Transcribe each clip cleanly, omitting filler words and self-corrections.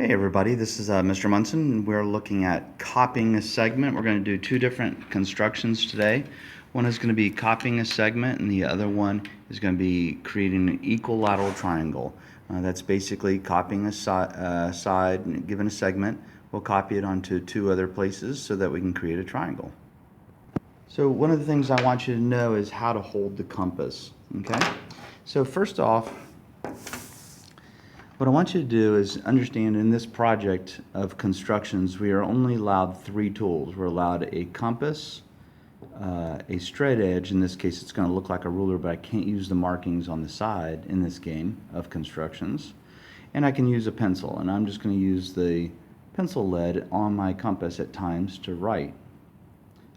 Hey everybody, this is Mr. Munson. We're looking at copying a segment. We're going to do two different constructions today. One is going to be copying a segment and the other one is going to be creating an equilateral triangle. That's basically copying a side and given a segment. We'll copy it onto two other places so that we can create a triangle. So one of the things I want you to know is how to hold the compass. Okay? So first off, what I want you to do is understand in this project of constructions, we are only allowed three tools. We're allowed a compass, a straight edge. In this case, it's going to look like a ruler, but I can't use the markings on the side in this game of constructions. And I can use a pencil, and I'm just going to use the pencil lead on my compass at times to write.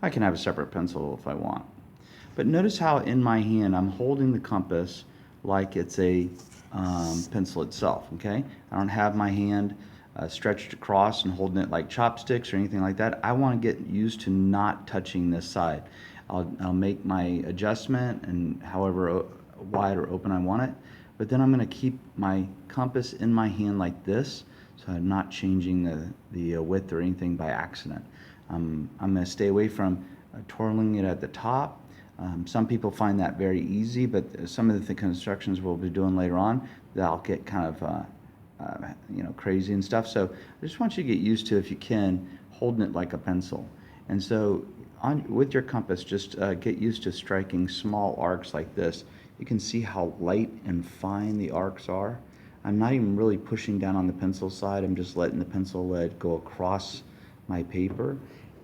I can have a separate pencil if I want. But notice how in my hand I'm holding the compass like it's a pencil itself, okay? I don't have my hand stretched across and holding it like chopsticks or anything like that. I want to get used to not touching this side. I'll make my adjustment and however wide or open I want it, but then I'm going to keep my compass in my hand like this, so I'm not changing the width or anything by accident. I'm going to stay away from twirling it at the top. Some people find that very easy, but some of the constructions we'll be doing later on, that'll get kind of crazy and stuff. So I just want you to get used to, if you can, holding it like a pencil. And so with your compass, just get used to striking small arcs like this. You can see how light and fine the arcs are. I'm not even really pushing down on the pencil side. I'm just letting the pencil lead go across my paper.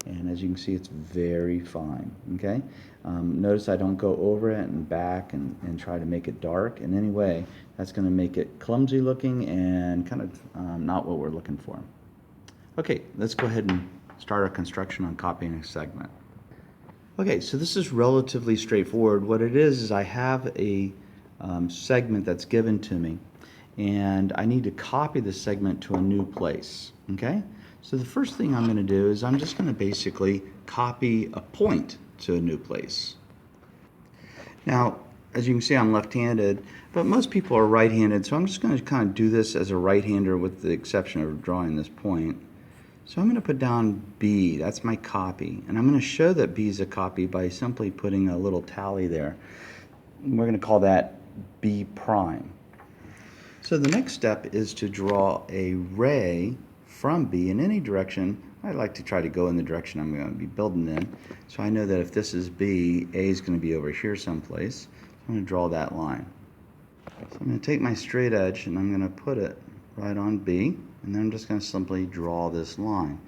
And as you can see, it's very fine, okay? Notice I don't go over it and back and try to make it dark in any way. That's going to make it clumsy looking and kind of not what we're looking for. Okay, let's go ahead and start our construction on copying a segment. Okay, so this is relatively straightforward. What it is I have a segment that's given to me, and I need to copy the segment to a new place, okay? So the first thing I'm going to do is I'm just going to basically copy a point to a new place. Now, as you can see, I'm left-handed, but most people are right-handed, so I'm just going to kind of do this as a right-hander with the exception of drawing this point. So I'm going to put down B, that's my copy, and I'm going to show that B is a copy by simply putting a little tally there. We're going to call that B prime. So the next step is to draw a ray from B in any direction. I like to try to go in the direction I'm going to be building in. So I know that if this is B, A is going to be over here someplace. So I'm going to draw that line. So I'm going to take my straight edge and I'm going to put it right on B, and then I'm just going to simply draw this line.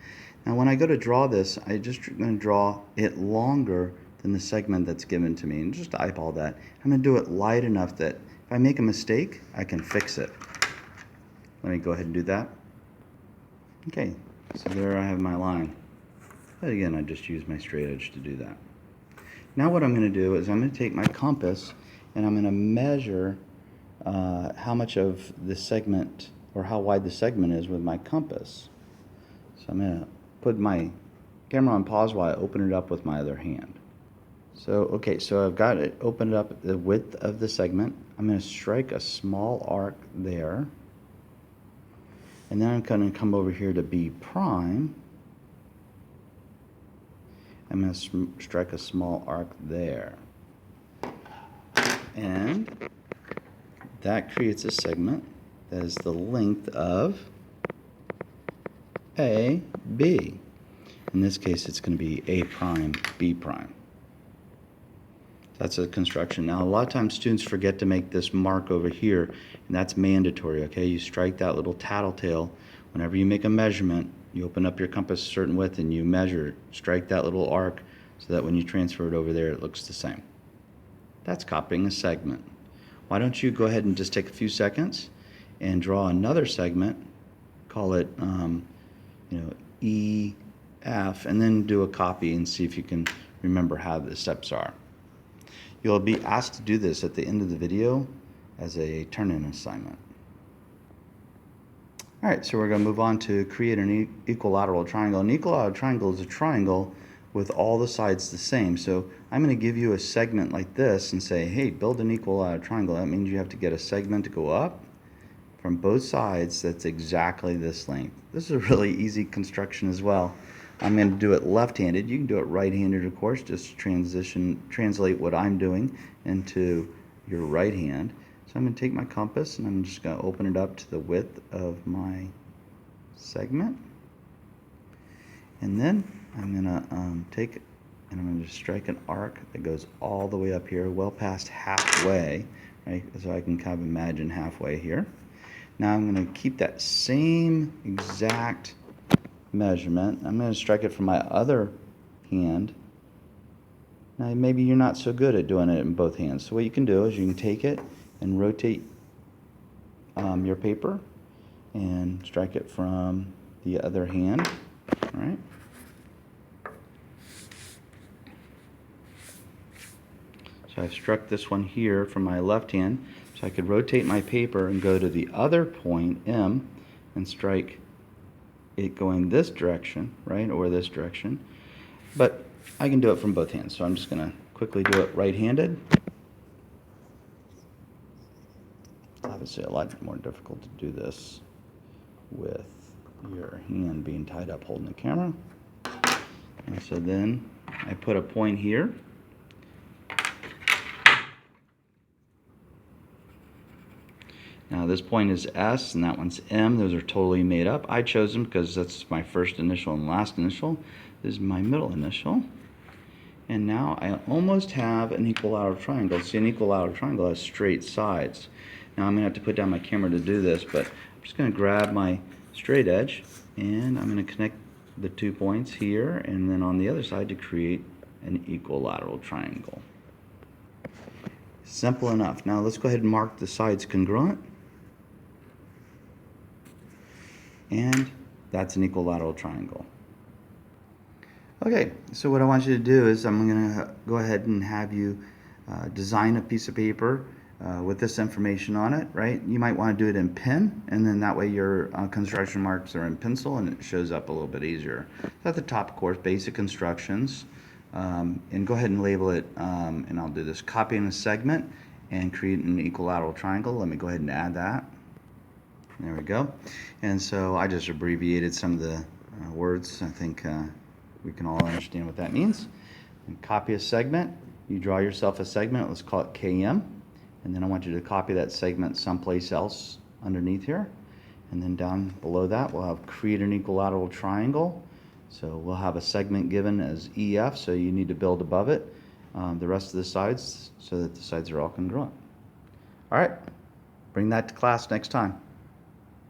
Now when I go to draw this, I'm just going to draw it longer than the segment that's given to me, and just eyeball that. I'm going to do it light enough that if I make a mistake, I can fix it. Let me go ahead and do that. Okay, so there I have my line. But again, I just use my straight edge to do that. Now what I'm going to do is I'm going to take my compass and I'm going to measure how much of the segment, or how wide the segment is with my compass. So I'm going to put my camera on pause while I open it up with my other hand. So, okay, so I've got it opened up the width of the segment. I'm going to strike a small arc there. And then I'm going to come over here to B prime. I'm going to strike a small arc there. And that creates a segment that is the length of AB. In this case, it's going to be A prime, B prime. That's a construction. Now, a lot of times students forget to make this mark over here, and that's mandatory, okay? You strike that little tattletale. Whenever you make a measurement, you open up your compass a certain width and you measure, strike that little arc so that when you transfer it over there, it looks the same. That's copying a segment. Why don't you go ahead and just take a few seconds and draw another segment, call it EF, and then do a copy and see if you can remember how the steps are. You'll be asked to do this at the end of the video as a turn-in assignment. All right, so we're going to move on to create an equilateral triangle. An equilateral triangle is a triangle with all the sides the same. So I'm going to give you a segment like this and say, hey, build an equilateral triangle. That means you have to get a segment to go up, from both sides that's exactly this length. This is a really easy construction as well. I'm going to do it left-handed. You can do it right-handed, of course. Just translate what I'm doing into your right hand. So I'm going to take my compass and I'm just going to open it up to the width of my segment. And then I'm going to take it and I'm going to strike an arc that goes all the way up here, well past halfway, right? So I can kind of imagine halfway here. Now I'm going to keep that same exact measurement. I'm going to strike it from my other hand. Now maybe you're not so good at doing it in both hands. So what you can do is you can take it and rotate your paper and strike it from the other hand. All right. So I've struck this one here from my left hand, so I could rotate my paper and go to the other point, M, and strike it going this direction, right, or this direction. But I can do it from both hands, so I'm just going to quickly do it right-handed. Obviously a lot more difficult to do this with your hand being tied up holding the camera. And so then I put a point here. Now this point is S and that one's M. Those are totally made up. I chose them because that's my first initial and last initial. This is my middle initial. And now I almost have an equilateral triangle. See, an equilateral triangle has straight sides. Now I'm going to have to put down my camera to do this, but I'm just going to grab my straight edge and I'm going to connect the 2 points here and then on the other side to create an equilateral triangle. Simple enough. Now let's go ahead and mark the sides congruent. And that's an equilateral triangle. Okay, so what I want you to do is I'm going to go ahead and have you design a piece of paper with this information on it, right? You might want to do it in pen, and then that way your construction marks are in pencil and it shows up a little bit easier. So at the top, of course, basic instructions, and go ahead and label it, and I'll do this, copying a segment and create an equilateral triangle. Let me go ahead and add that. There we go. And so I just abbreviated some of the words. I think we can all understand what that means. And copy a segment. You draw yourself a segment. Let's call it KM. And then I want you to copy that segment someplace else underneath here. And then down below that, we'll have create an equilateral triangle. So we'll have a segment given as EF, so you need to build above it the rest of the sides so that the sides are all congruent. All right, bring that to class next time.